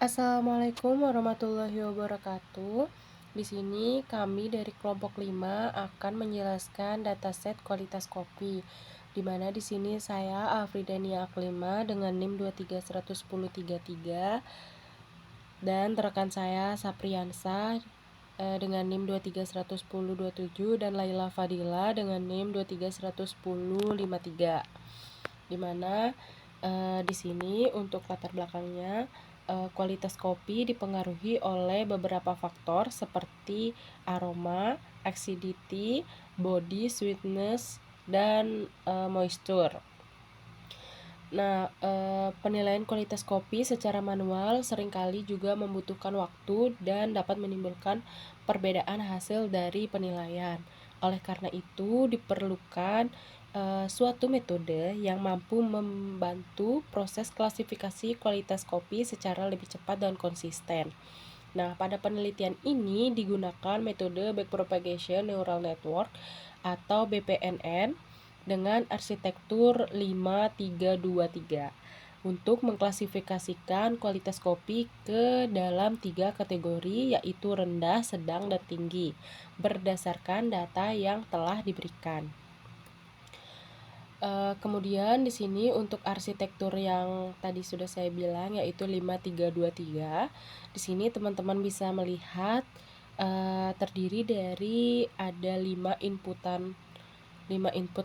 Assalamualaikum warahmatullahi wabarakatuh. Di sini kami dari kelompok 5 akan menjelaskan dataset kualitas kopi. Di mana di sini saya Afridania Aklima dengan NIM 2311033 dan rekan saya Sapriansa dengan NIM 2311027 dan Laila Fadila dengan NIM 2311053. Di mana di sini untuk latar belakangnya kualitas kopi dipengaruhi oleh beberapa faktor seperti aroma, acidity, body, sweetness, dan moisture. Nah, penilaian kualitas kopi secara manual seringkali juga membutuhkan waktu dan dapat menimbulkan perbedaan hasil dari penilaian. Oleh karena itu, diperlukan suatu metode yang mampu membantu proses klasifikasi kualitas kopi secara lebih cepat dan konsisten. Nah, pada penelitian ini digunakan metode Backpropagation Neural Network atau BPNN dengan arsitektur 5323 untuk mengklasifikasikan kualitas kopi ke dalam 3 kategori, yaitu rendah, sedang, dan tinggi, berdasarkan data yang telah diberikan. Kemudian di sini untuk arsitektur yang tadi sudah saya bilang yaitu 5323. Di sini teman-teman bisa melihat terdiri dari ada 5 input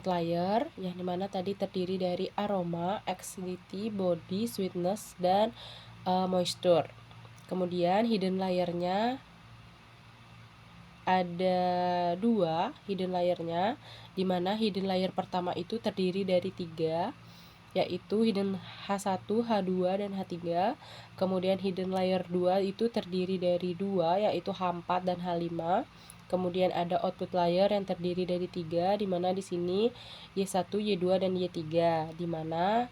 layer yang dimana tadi terdiri dari aroma, acidity, body, sweetness, dan moisture. Kemudian hidden layernya ada 2 hidden layernya, dimana hidden layer pertama itu terdiri dari 3, yaitu hidden H1, H2, dan H3. Kemudian hidden layer 2 itu terdiri dari 2, yaitu H4 dan H5. Kemudian ada output layer yang terdiri dari 3, dimana di sini Y1, Y2, dan Y3. Dimana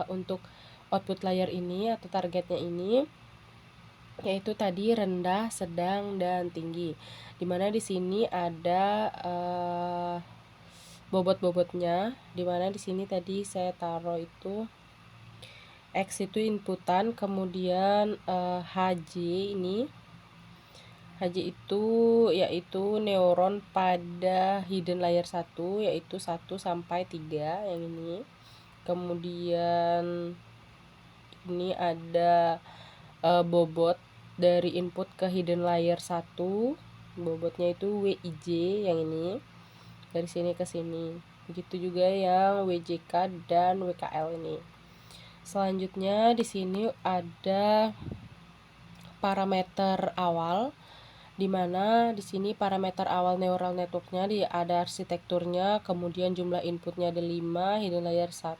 untuk output layer ini atau targetnya ini yaitu tadi rendah, sedang, dan tinggi. Dimana di sini ada bobot-bobotnya, dimana di sini tadi saya taruh itu X itu inputan, kemudian HJ ini itu yaitu neuron pada hidden layer 1 yaitu 1 sampai 3 yang ini. Kemudian ini ada bobot dari input ke hidden layer 1, bobotnya itu WIJ yang ini, dari sini ke sini. Begitu juga yang WJK dan WKL ini. Selanjutnya di sini ada parameter awal, di mana di sini parameter awal neural networknya ada arsitekturnya, kemudian jumlah inputnya ada 5, hidden layer 1,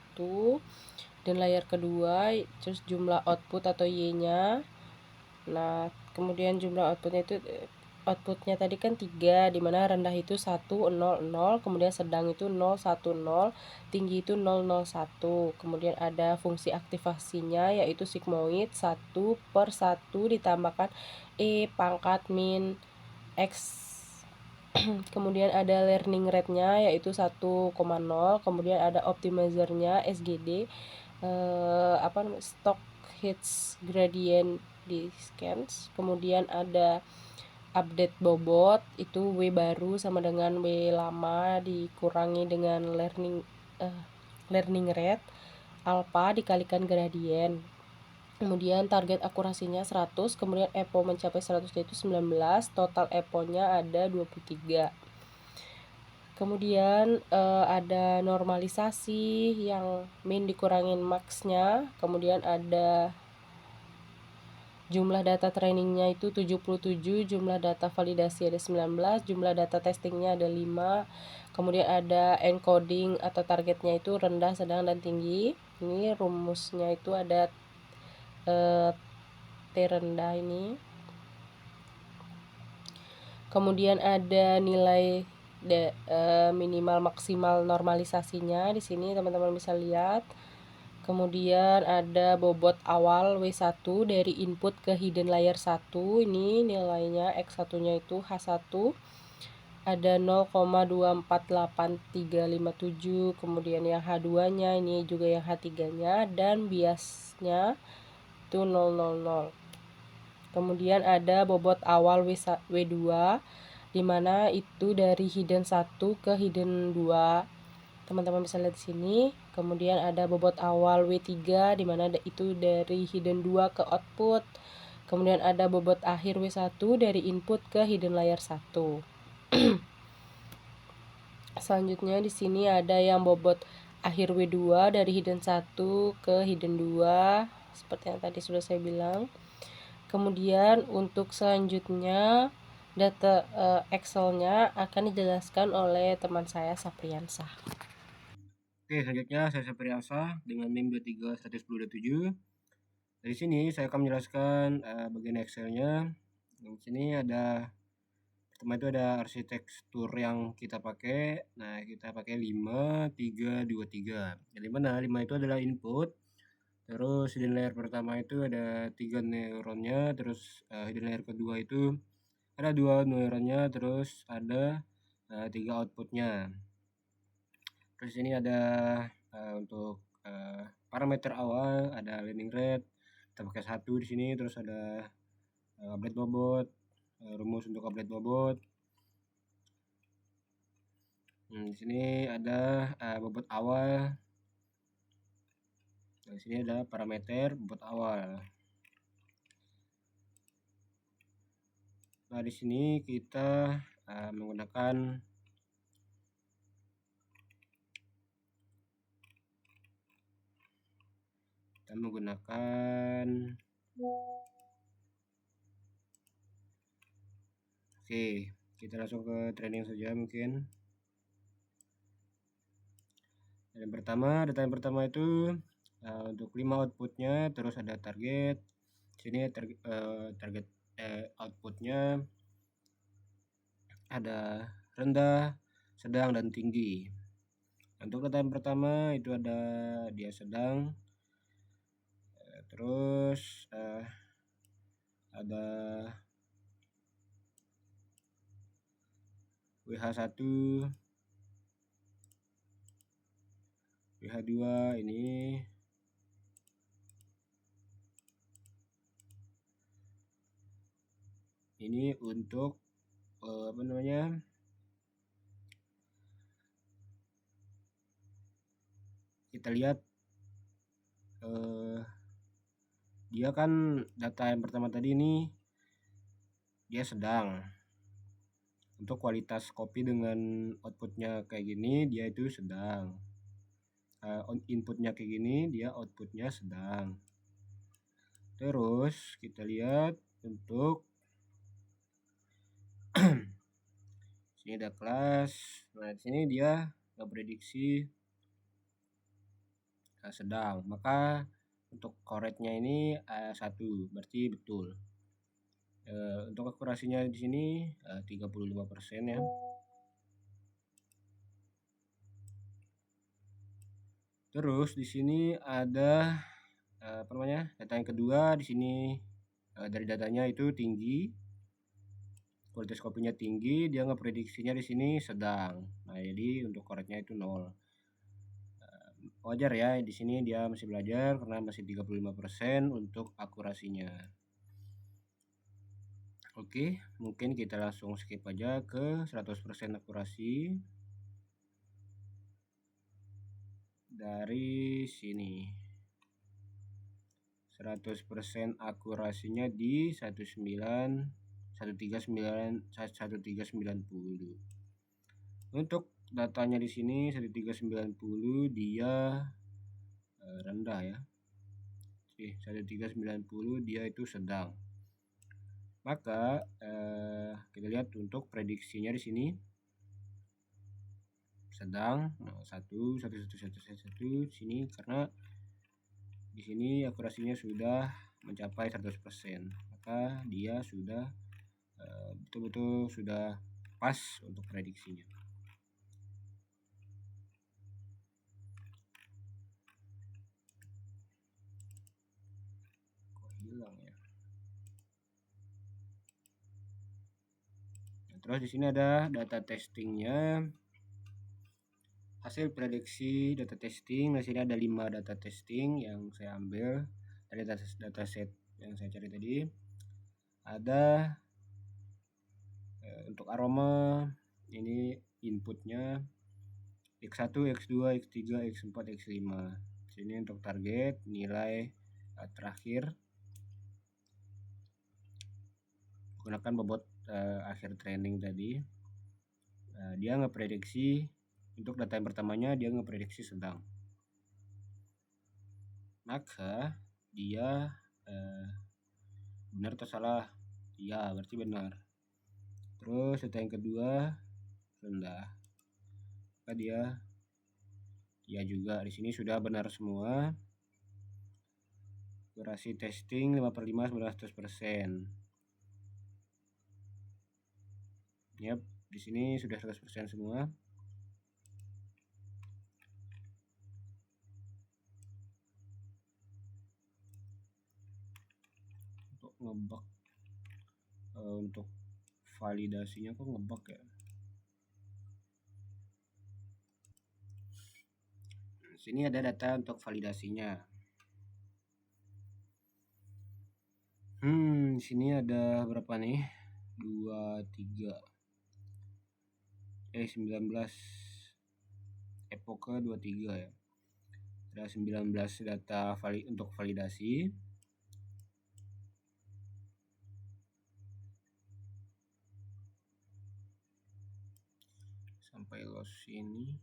dan layer kedua, terus jumlah output atau Y-nya. Nah, kemudian jumlah outputnya tadi kan 3, dimana rendah itu 1, 0, 0, kemudian sedang itu 0, 1, 0, tinggi itu 0, 0, 1. Kemudian ada fungsi aktivasinya yaitu sigmoid 1/1 ditambahkan E pangkat min X. Kemudian ada learning rate-nya yaitu 1,0, kemudian ada optimizer-nya SGD, stock hits gradient di scans. Kemudian ada update bobot, itu W baru sama dengan W lama dikurangi dengan learning rate alpha dikalikan gradien. Kemudian target akurasinya 100, kemudian EPO mencapai 100 yaitu 19, total EPO-nya ada 23. Kemudian ada normalisasi yang min dikurangin max-nya, kemudian ada jumlah data trainingnya itu 77, jumlah data validasi ada 19, jumlah data testingnya ada 5, kemudian ada encoding atau targetnya itu rendah, sedang, dan tinggi. Ini rumusnya itu ada T rendah ini. Kemudian ada nilai minimal maksimal normalisasinya, di sini teman-teman bisa lihat. Kemudian ada bobot awal W1 dari input ke hidden layer 1, ini nilainya X1-nya itu H1 ada 0,248357, kemudian yang H2-nya ini juga yang H3-nya, dan biasnya itu 000. Kemudian ada bobot awal W2 di mana itu dari hidden 1 ke hidden 2. Teman-teman bisa lihat di sini. Kemudian ada bobot awal W3 di mana itu dari hidden 2 ke output. Kemudian ada bobot akhir W1 dari input ke hidden layer 1. Selanjutnya di sini ada yang bobot akhir W2 dari hidden 1 ke hidden 2 seperti yang tadi sudah saya bilang. Kemudian untuk selanjutnya data Excel-nya akan dijelaskan oleh teman saya Sapriansah. Oke, selanjutnya saya Sapriansah dengan NIM 231027. Dari sini saya akan menjelaskan bagian Excel-nya. Di sini ada pertama itu ada arsitektur yang kita pakai. Nah, kita pakai 5 3 2 3. Jadi mana 5 itu adalah input. Terus hidden layer pertama itu ada 3 neuronnya, terus hidden layer kedua itu ada 2 neuronnya, terus ada 3 outputnya. Terus ini ada untuk parameter awal ada learning rate, kita pakai 1 di sini, terus ada update bobot, rumus untuk update bobot. Di sini ada bobot awal. Nah, di sini ada parameter bobot awal. Nah, di sini kita menggunakan oke, kita langsung ke training saja mungkin. Data yang pertama itu untuk 5 outputnya, terus ada target. Sini target outputnya ada rendah, sedang, dan tinggi. Untuk data yang pertama itu ada dia sedang, terus ada WH1, WH2 ini untuk apa namanya, kita lihat dia kan data yang pertama tadi ini dia sedang. Untuk kualitas kopi dengan outputnya kayak gini dia itu sedang, inputnya kayak gini dia outputnya sedang. Terus kita lihat untuk sini ada kelas. Nah, di sini dia prediksi sedang, maka untuk correctnya ini 1, berarti betul. Untuk akurasinya di sini 35% ya. Terus di sini ada apa namanya, data yang kedua. Di sini dari datanya itu tinggi, kualitas kopinya tinggi, dia ngeprediksinya di sini sedang. Nah, jadi untuk koreknya itu 0. Wajar ya, di sini dia masih belajar karena masih 35% untuk akurasinya. Oke, mungkin kita langsung skip aja ke 100% akurasi. Dari sini 100% akurasinya di 1390. Untuk datanya di sini 1390 dia rendah ya. 1390 dia itu sedang. Maka kita lihat untuk prediksinya di sini sedang 1 sini, karena di sini akurasinya sudah mencapai 100%, maka dia sudah betul-betul sudah pas untuk prediksinya. Kok hilang ya? Nah, terus di sini ada data testingnya. Hasil prediksi data testing. Di sini ada 5 data testing yang saya ambil. dari dataset yang saya cari tadi ada untuk aroma ini inputnya X1, X2, X3, X4, X5. Sini untuk target nilai terakhir gunakan bobot akhir training tadi. Dia ngeprediksi untuk data yang pertamanya dia ngeprediksi sedang. Maka dia benar atau salah? Iya, berarti benar. Terus data yang kedua rendah. Maka dia ya juga di sini sudah benar semua. Durasi testing 5/5 19%. Yap, di sini sudah 100% semua. Untuk ngebug untuk validasinya kok ngebug ya. Sini ada data untuk validasinya. Di sini ada berapa nih? 19 epoke 23 ya. Ada 19 data untuk validasi. Sampai los ini.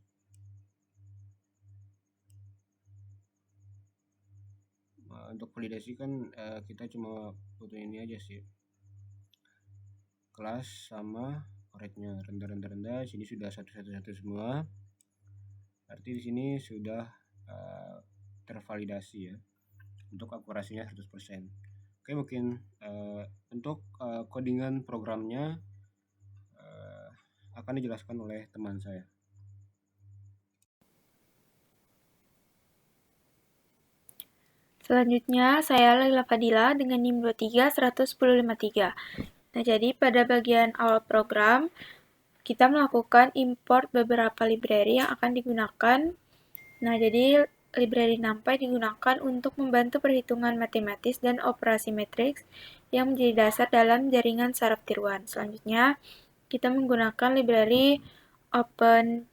Untuk validasi kan kita cuma butuh ini aja sih, kelas sama rate-nya rendah. Sini sudah 111 semua, berarti di sini sudah tervalidasi ya untuk akurasinya 100%. Oke, mungkin untuk codingan programnya akan dijelaskan oleh teman saya. Selanjutnya, saya Laila Fadila dengan NIM 23-11053. Nah, jadi pada bagian awal program, kita melakukan import beberapa library yang akan digunakan. Nah, jadi library NumPy digunakan untuk membantu perhitungan matematis dan operasi matriks yang menjadi dasar dalam jaringan saraf tiruan. Selanjutnya, kita menggunakan library OpenPyXL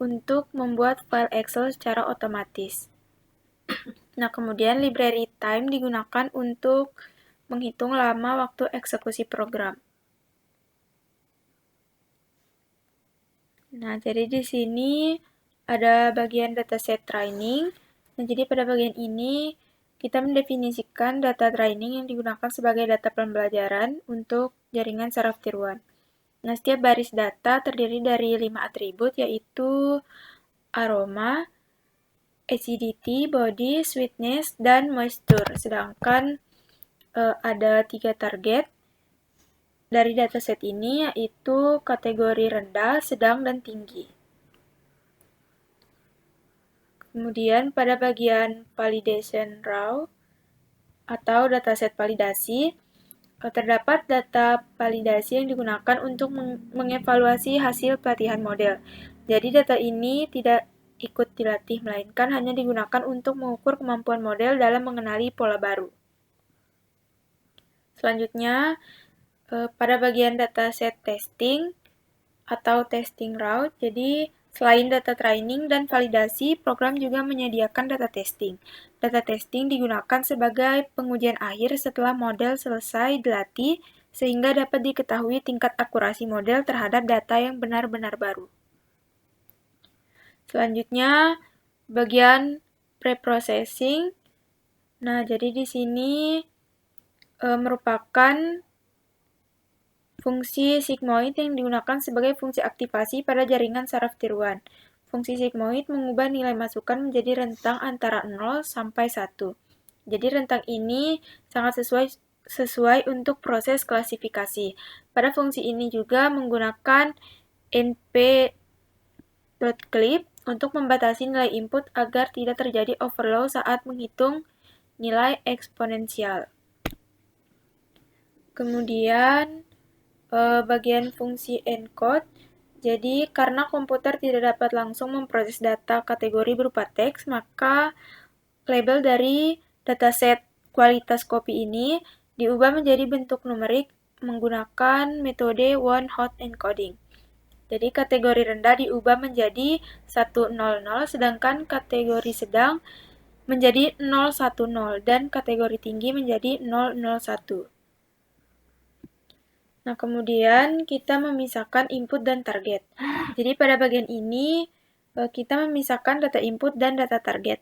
untuk membuat file Excel secara otomatis. Nah, kemudian library time digunakan untuk menghitung lama waktu eksekusi program. Nah, jadi di sini ada bagian dataset training. Nah, jadi pada bagian ini kita mendefinisikan data training yang digunakan sebagai data pembelajaran untuk jaringan saraf tiruan. Nah, setiap baris data terdiri dari 5 atribut, yaitu aroma, acidity, body, sweetness, dan moisture. Sedangkan ada 3 target dari dataset ini, yaitu kategori rendah, sedang, dan tinggi. Kemudian pada bagian validation raw atau dataset validasi, terdapat data validasi yang digunakan untuk mengevaluasi hasil pelatihan model. Jadi data ini tidak ikut dilatih, melainkan hanya digunakan untuk mengukur kemampuan model dalam mengenali pola baru. Selanjutnya, pada bagian dataset testing atau testing route, jadi selain data training dan validasi, program juga menyediakan data testing. Data testing digunakan sebagai pengujian akhir setelah model selesai dilatih, sehingga dapat diketahui tingkat akurasi model terhadap data yang benar-benar baru. Selanjutnya, bagian preprocessing. Nah, jadi di sini merupakan fungsi sigmoid yang digunakan sebagai fungsi aktivasi pada jaringan saraf tiruan. Fungsi sigmoid mengubah nilai masukan menjadi rentang antara 0 sampai 1. Jadi rentang ini sangat sesuai untuk proses klasifikasi. Pada fungsi ini juga menggunakan np.clip untuk membatasi nilai input agar tidak terjadi overflow saat menghitung nilai eksponensial. Kemudian bagian fungsi encode, jadi karena komputer tidak dapat langsung memproses data kategori berupa teks, maka label dari dataset kualitas kopi ini diubah menjadi bentuk numerik menggunakan metode one-hot encoding. Jadi kategori rendah diubah menjadi 100, sedangkan kategori sedang menjadi 010 dan kategori tinggi menjadi 001. Nah, kemudian kita memisahkan input dan target. Jadi pada bagian ini kita memisahkan data input dan data target.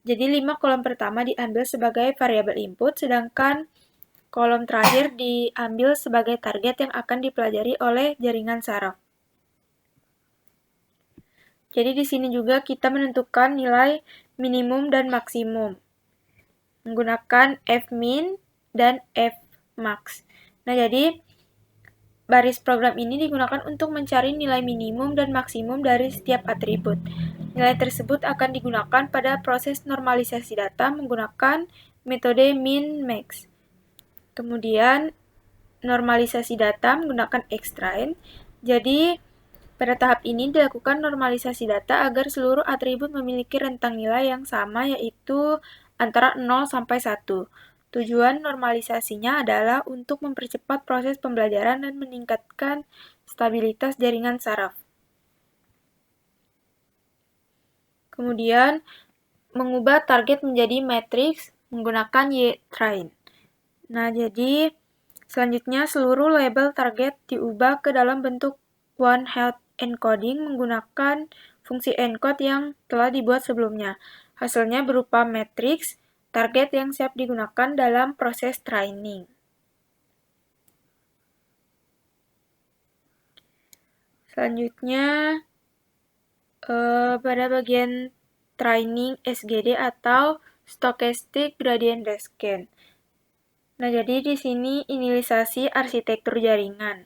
Jadi 5 kolom pertama diambil sebagai variabel input, sedangkan kolom terakhir diambil sebagai target yang akan dipelajari oleh jaringan saraf. Jadi di sini juga kita menentukan nilai minimum dan maksimum menggunakan fmin dan fmax. Nah, jadi baris program ini digunakan untuk mencari nilai minimum dan maksimum dari setiap atribut. Nilai tersebut akan digunakan pada proses normalisasi data menggunakan metode min-max. Kemudian, normalisasi data menggunakan extract. Jadi, pada tahap ini dilakukan normalisasi data agar seluruh atribut memiliki rentang nilai yang sama, yaitu antara 0 sampai 1. Tujuan normalisasinya adalah untuk mempercepat proses pembelajaran dan meningkatkan stabilitas jaringan saraf. Kemudian, mengubah target menjadi matriks menggunakan ytrain. Nah, jadi selanjutnya seluruh label target diubah ke dalam bentuk one-hot encoding menggunakan fungsi encode yang telah dibuat sebelumnya. Hasilnya berupa matriks target yang siap digunakan dalam proses training. Selanjutnya, pada bagian training SGD atau Stochastic Gradient Descent. Nah, jadi di sini inilisasi arsitektur jaringan.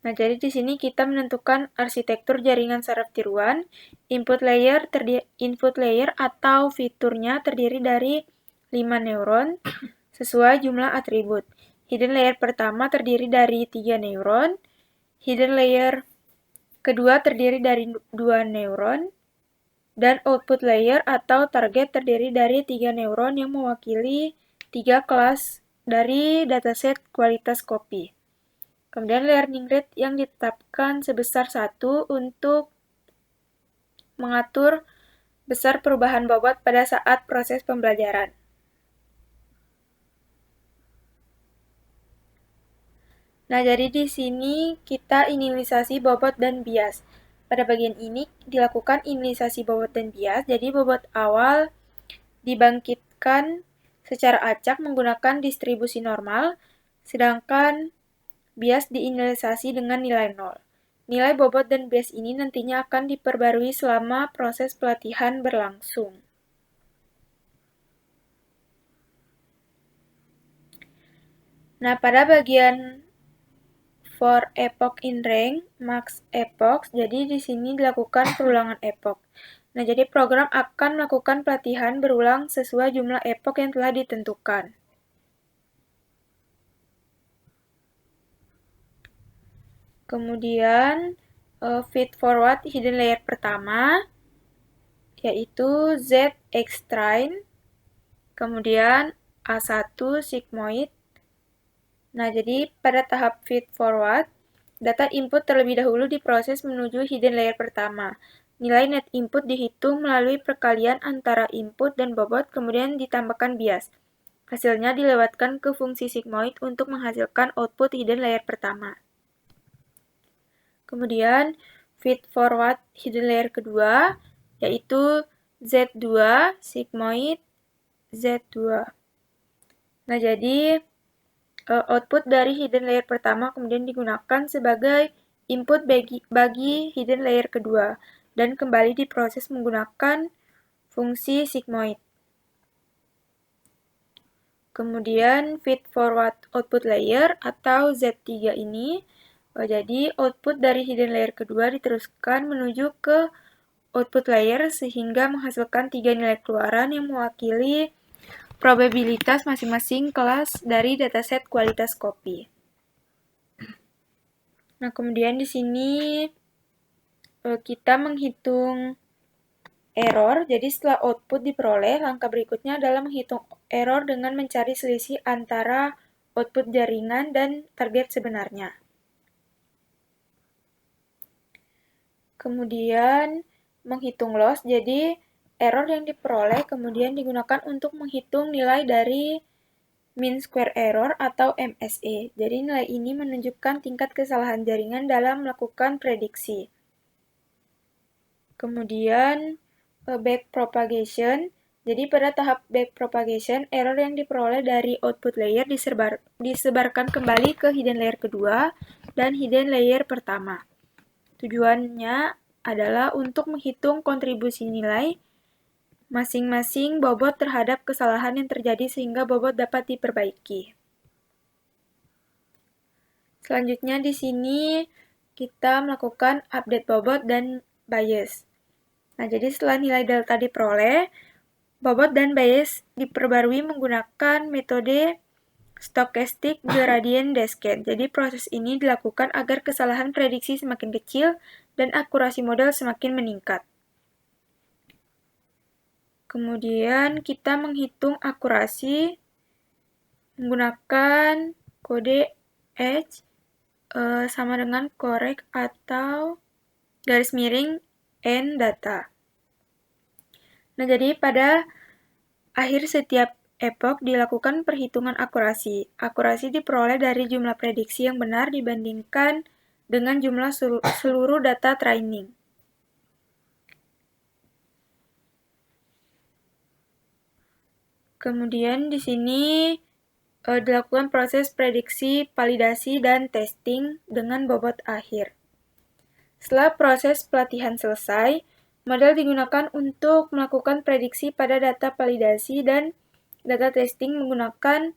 Nah, jadi di sini kita menentukan arsitektur jaringan saraf tiruan. Input layer atau fiturnya terdiri dari 5 neuron sesuai jumlah atribut. Hidden layer pertama terdiri dari 3 neuron. Hidden layer kedua terdiri dari 2 neuron. Dan output layer atau target terdiri dari 3 neuron yang mewakili 3 kelas dari dataset kualitas kopi. Kemudian learning rate yang ditetapkan sebesar 1 untuk mengatur besar perubahan bobot pada saat proses pembelajaran. Nah, jadi di sini kita inilisasi bobot dan bias. Pada bagian ini dilakukan inilisasi bobot dan bias, jadi bobot awal dibangkitkan secara acak menggunakan distribusi normal, sedangkan bias diinilisasi dengan nilai 0. Nilai bobot dan bias ini nantinya akan diperbarui selama proses pelatihan berlangsung. Nah, pada bagian for epoch in rank, max epoch, jadi di sini dilakukan perulangan epoch. Nah, jadi program akan melakukan pelatihan berulang sesuai jumlah epoch yang telah ditentukan. Kemudian, feed forward hidden layer pertama, yaitu Z extrain, kemudian A1 sigmoid. Nah, jadi pada tahap feed forward, data input terlebih dahulu diproses menuju hidden layer pertama. Nilai net input dihitung melalui perkalian antara input dan bobot, kemudian ditambahkan bias. Hasilnya dilewatkan ke fungsi sigmoid untuk menghasilkan output hidden layer pertama. Kemudian, feed forward hidden layer kedua, yaitu Z2 sigmoid Z2. Nah, jadi output dari hidden layer pertama kemudian digunakan sebagai input bagi hidden layer kedua dan kembali diproses menggunakan fungsi sigmoid. Kemudian feed forward output layer atau Z3 ini, jadi output dari hidden layer kedua diteruskan menuju ke output layer sehingga menghasilkan 3 nilai keluaran yang mewakili probabilitas masing-masing kelas dari dataset kualitas kopi. Nah, kemudian di sini kita menghitung error. Jadi setelah output diperoleh, langkah berikutnya adalah menghitung error dengan mencari selisih antara output jaringan dan target sebenarnya. Kemudian menghitung loss, jadi error yang diperoleh kemudian digunakan untuk menghitung nilai dari mean square error atau MSE. Jadi nilai ini menunjukkan tingkat kesalahan jaringan dalam melakukan prediksi. Kemudian backpropagation. Jadi pada tahap backpropagation, error yang diperoleh dari output layer disebarkan kembali ke hidden layer kedua dan hidden layer pertama. Tujuannya adalah untuk menghitung kontribusi nilai masing-masing bobot terhadap kesalahan yang terjadi sehingga bobot dapat diperbaiki. Selanjutnya di sini kita melakukan update bobot dan bias. Nah, jadi setelah nilai delta diperoleh, bobot dan bias diperbarui menggunakan metode stochastic gradient descent. Jadi proses ini dilakukan agar kesalahan prediksi semakin kecil dan akurasi model semakin meningkat. Kemudian kita menghitung akurasi menggunakan kode H sama dengan correct atau garis miring N data. Nah, jadi pada akhir setiap epoch dilakukan perhitungan akurasi. Akurasi diperoleh dari jumlah prediksi yang benar dibandingkan dengan jumlah seluruh data training. Kemudian di sini dilakukan proses prediksi, validasi, dan testing dengan bobot akhir. Setelah proses pelatihan selesai, model digunakan untuk melakukan prediksi pada data validasi dan data testing menggunakan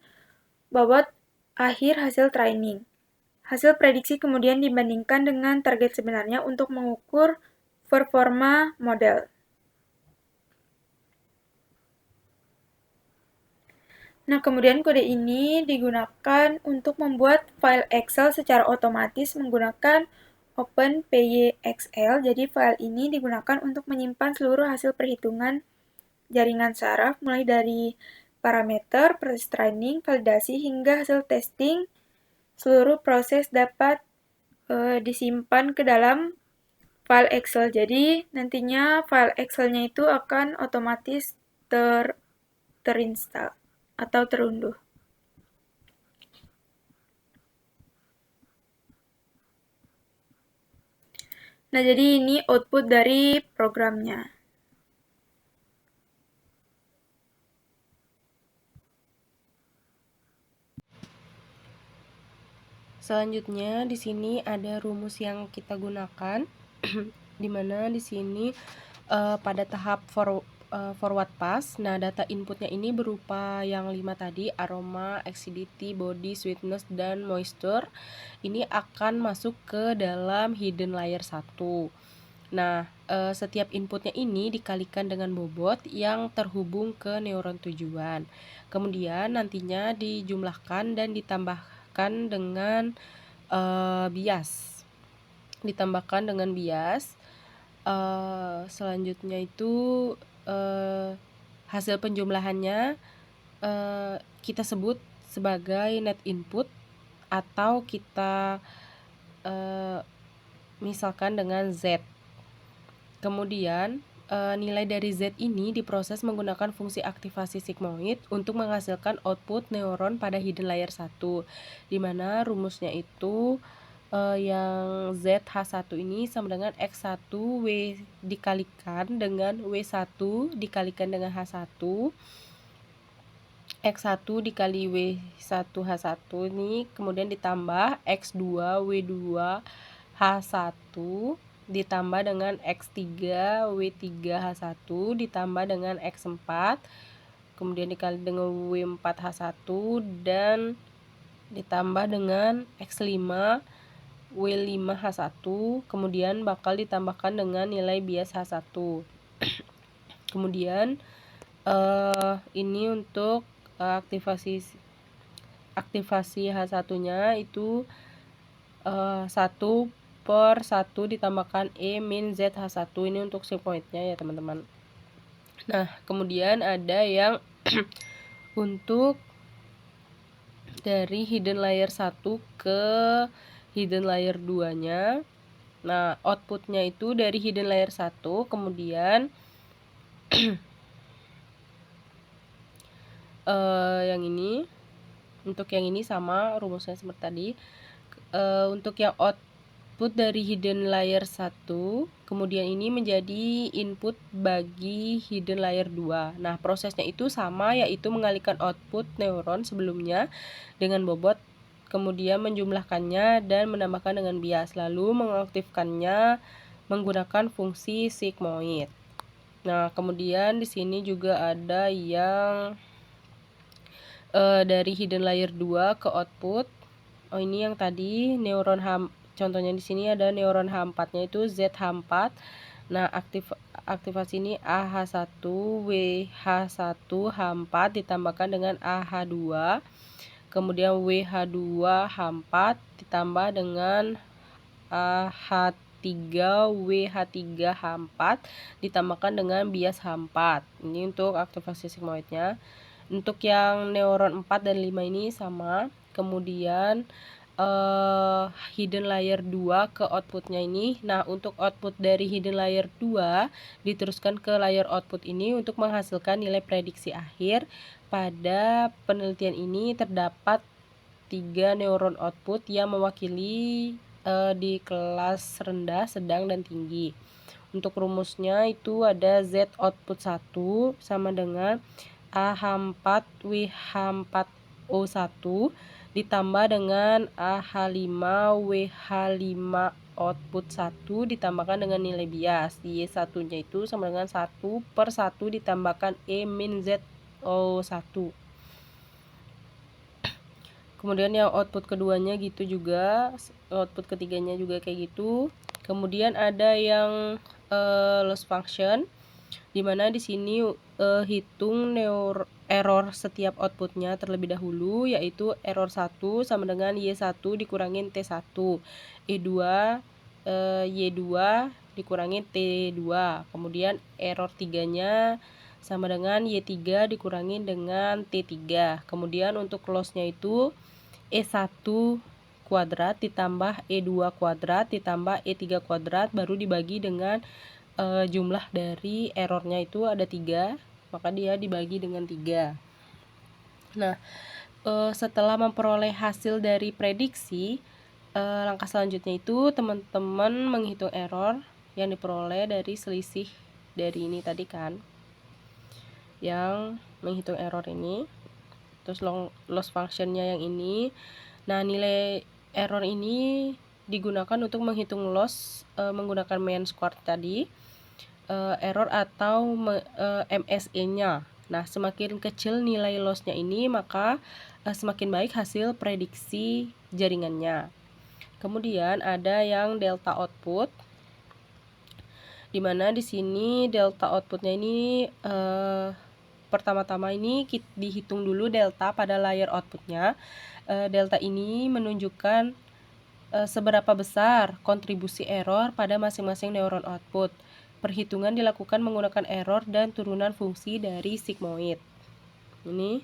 bobot akhir hasil training. Hasil prediksi kemudian dibandingkan dengan target sebenarnya untuk mengukur performa model. Nah, kemudian kode ini digunakan untuk membuat file Excel secara otomatis menggunakan OpenPyXL. Jadi, file ini digunakan untuk menyimpan seluruh hasil perhitungan jaringan saraf, mulai dari parameter, proses training, validasi, hingga hasil testing. Seluruh proses dapat disimpan ke dalam file Excel. Jadi, nantinya file Excel-nya itu akan otomatis terinstall atau terunduh. Nah, jadi ini output dari programnya. Selanjutnya di sini ada rumus yang kita gunakan di mana di sini pada tahap forward pass. Nah, data inputnya ini berupa yang 5 tadi, aroma, acidity, body, sweetness, dan moisture. Ini akan masuk ke dalam hidden layer 1. Nah, setiap inputnya ini dikalikan dengan bobot yang terhubung ke neuron tujuan. Kemudian nantinya dijumlahkan dan ditambahkan dengan bias. Selanjutnya itu hasil penjumlahannya kita sebut sebagai net input atau kita misalkan dengan Z. Kemudian nilai dari Z ini diproses menggunakan fungsi aktivasi sigmoid untuk menghasilkan output neuron pada hidden layer 1, di mana rumusnya itu yang ZH1 ini sama dengan X1W dikalikan dengan W1 dikalikan dengan H1, X1 dikali W1H1 ini kemudian ditambah X2W2 H1 ditambah dengan X3 W3H1 ditambah dengan X4 kemudian dikali dengan W4H1 dan ditambah dengan X5 W5H1 kemudian bakal ditambahkan dengan nilai bias H1. Kemudian ini untuk aktivasi H1-nya itu 1/1 ditambahkan E min Z H1 ini untuk sigmoidnya ya teman-teman. Nah, kemudian ada yang untuk dari hidden layer 1 ke hidden layer 2-nya. Nah, outputnya itu dari hidden layer 1, kemudian yang ini, untuk yang ini sama rumusnya seperti tadi. Untuk yang output dari hidden layer 1, kemudian ini menjadi input bagi hidden layer 2. Nah, prosesnya itu sama, yaitu mengalihkan output neuron sebelumnya dengan bobot, kemudian menjumlahkannya dan menambahkan dengan bias, lalu mengaktifkannya menggunakan fungsi sigmoid. Nah, kemudian di sini juga ada yang dari hidden layer 2 ke output. Oh, ini yang tadi neuron contohnya di sini ada neuron H4-nya itu ZH4. Nah, aktivasi ini AH1, WH1, H4 ditambahkan dengan AH2. Kemudian WH2, H4 ditambah dengan AH3, WH3, H4 ditambahkan dengan bias H4. Ini untuk aktivasi sigmoidnya. Untuk yang neuron 4 dan 5 ini sama. Kemudian hidden layer 2 ke outputnya ini. Nah, untuk output dari hidden layer 2 diteruskan ke layer output ini untuk menghasilkan nilai prediksi akhir. Pada penelitian ini terdapat 3 neuron output yang mewakili di kelas rendah, sedang, dan tinggi. Untuk rumusnya itu ada Z output 1 sama dengan AH4 WH4O1 ditambah dengan AH5 WH5 output 1 ditambahkan dengan nilai bias. Y1 nya itu sama dengan 1/1 ditambahkan E min ZO1. Kemudian yang output keduanya gitu juga, output ketiganya juga kayak gitu. Kemudian ada yang loss function, dimana di sini hitung error setiap outputnya terlebih dahulu, yaitu error 1 sama dengan Y1 dikurangin T1, Y2 dikurangin T2, kemudian error 3-nya sama dengan Y3 dikurangin dengan T3. Kemudian untuk loss-nya itu E1 kuadrat ditambah E2 kuadrat ditambah E3 kuadrat baru dibagi dengan jumlah dari errornya itu ada 3, maka dia dibagi dengan 3. Nah, setelah memperoleh hasil dari prediksi, langkah selanjutnya itu teman-teman menghitung error yang diperoleh dari selisih dari ini tadi kan, yang menghitung error ini. Terus loss functionnya yang ini. Nah, nilai error ini digunakan untuk menghitung loss menggunakan mean square tadi, error atau MSE-nya. Nah, semakin kecil nilai loss-nya ini, maka semakin baik hasil prediksi jaringannya. Kemudian ada yang delta output, dimana di sini delta outputnya ini pertama-tama ini dihitung dulu delta pada layer outputnya. Delta ini menunjukkan seberapa besar kontribusi error pada masing-masing neuron output. Perhitungan dilakukan menggunakan error dan turunan fungsi dari sigmoid. Ini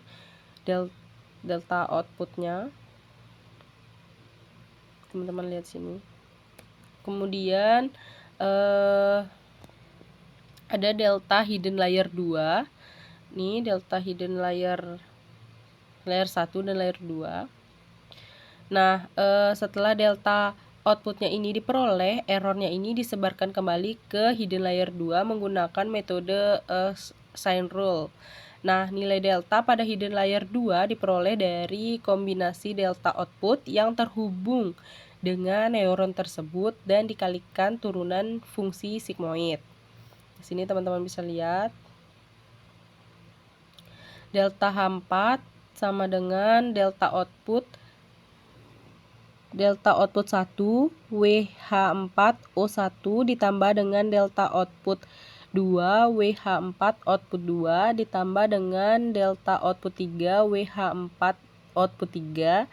delta outputnya. Teman-teman lihat sini. Kemudian ada delta hidden layer 2. Ini delta hidden layer 1 dan layer 2. Nah, setelah delta outputnya ini diperoleh, errornya ini disebarkan kembali ke hidden layer 2 menggunakan metode sign rule. Nah, nilai delta pada hidden layer 2 diperoleh dari kombinasi delta output yang terhubung dengan neuron tersebut dan dikalikan turunan fungsi sigmoid. Di sini teman-teman bisa lihat delta H4 sama dengan delta output 1 WH4O1 ditambah dengan delta output 2 WH4 output 2 ditambah dengan delta output 3 WH4 output 3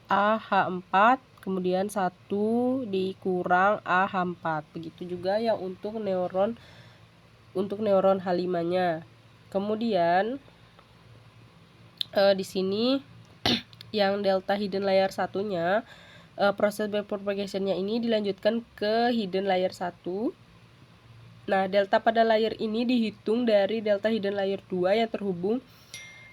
AH4 kemudian 1 dikurang AH4. Begitu juga yang untuk neuron untuk neuron H5-nya. Kemudian di sini yang delta hidden layer satunya, proses backpropagation-nya ini dilanjutkan ke hidden layer 1. Nah, delta pada layer ini dihitung dari delta hidden layer 2 yang terhubung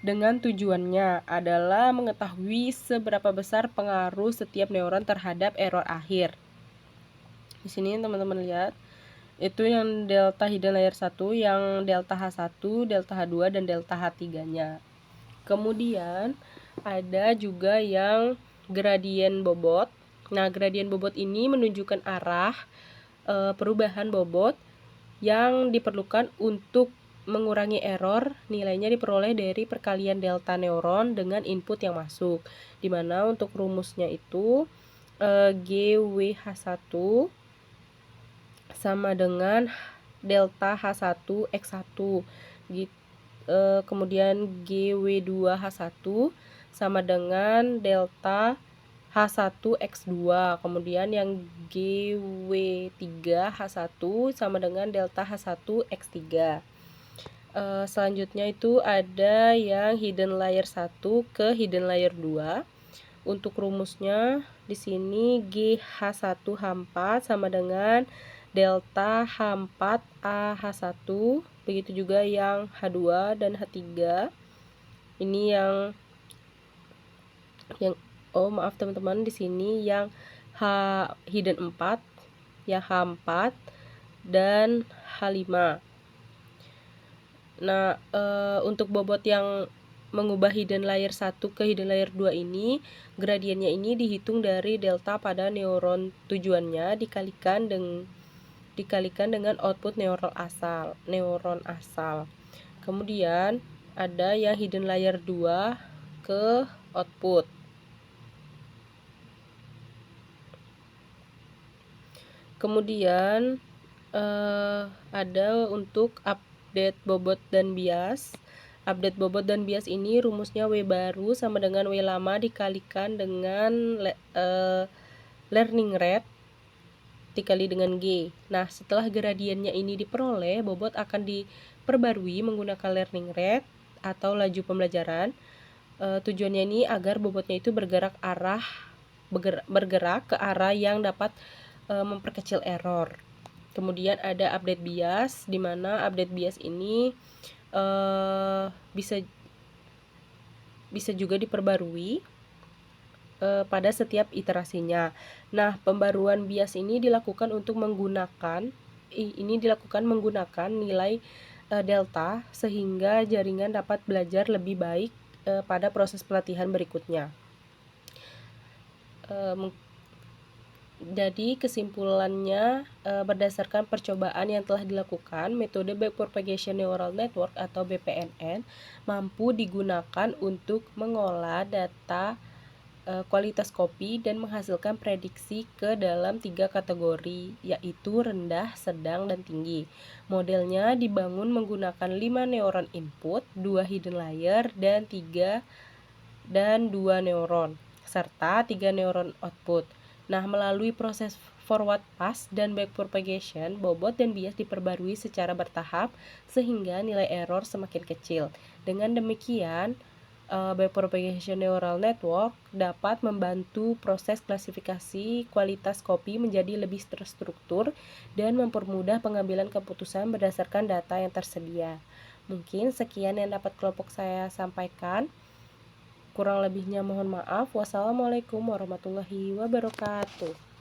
dengan tujuannya adalah mengetahui seberapa besar pengaruh setiap neuron terhadap error akhir. Di sini teman-teman lihat, itu yang delta hidden layer 1, yang delta H1, delta H2, dan delta H3-nya. Kemudian ada juga yang gradien bobot. Nah, gradien bobot ini menunjukkan arah perubahan bobot yang diperlukan untuk mengurangi error. Nilainya diperoleh dari perkalian delta neuron dengan input yang masuk, dimana untuk rumusnya itu GWH1 sama dengan delta H1 X1 gitu. Kemudian GW2H1 sama dengan delta H1 X2. Kemudian yang GW3H1 sama dengan delta H1 X3. Selanjutnya itu ada yang hidden layer 1 ke hidden layer 2. Untuk rumusnya di sini GH1H4 sama dengan delta H4AH1, begitu juga yang H2 dan H3. Ini yang maaf teman-teman, di sini yang hidden 4, yang H4 dan H5. Nah, untuk bobot yang mengubah hidden layer 1 ke hidden layer 2 ini, gradiennya ini dihitung dari delta pada neuron tujuannya dikalikan dengan output neuron asal. Kemudian ada yang hidden layer 2 ke output. Kemudian ada untuk update bobot dan bias. Update bobot dan bias ini rumusnya W baru sama dengan W lama dikalikan dengan learning rate dikali dengan G. Nah, setelah gradiennya ini diperoleh, bobot akan diperbarui menggunakan learning rate atau laju pembelajaran. Tujuannya ini agar bobotnya itu bergerak ke arah yang dapat memperkecil error. Kemudian ada update bias, di mana update bias ini bisa juga diperbarui pada setiap iterasinya. Nah, pembaruan bias ini dilakukan menggunakan nilai delta sehingga jaringan dapat belajar lebih baik pada proses pelatihan berikutnya. Jadi kesimpulannya, berdasarkan percobaan yang telah dilakukan, metode Backpropagation Neural Network atau BPNN mampu digunakan untuk mengolah data kualitas kopi dan menghasilkan prediksi ke dalam 3 kategori, yaitu rendah, sedang, dan tinggi. Modelnya dibangun menggunakan 5 neuron input, 2 hidden layer, dan 2 neuron, serta 3 neuron output. Nah, melalui proses forward pass dan backpropagation, bobot dan bias diperbarui secara bertahap sehingga nilai error semakin kecil. Dengan demikian, Backpropagation Neural Network dapat membantu proses klasifikasi kualitas kopi menjadi lebih terstruktur dan mempermudah pengambilan keputusan berdasarkan data yang tersedia. Mungkin sekian yang dapat kelompok saya sampaikan. Kurang lebihnya mohon maaf. Wassalamualaikum warahmatullahi wabarakatuh.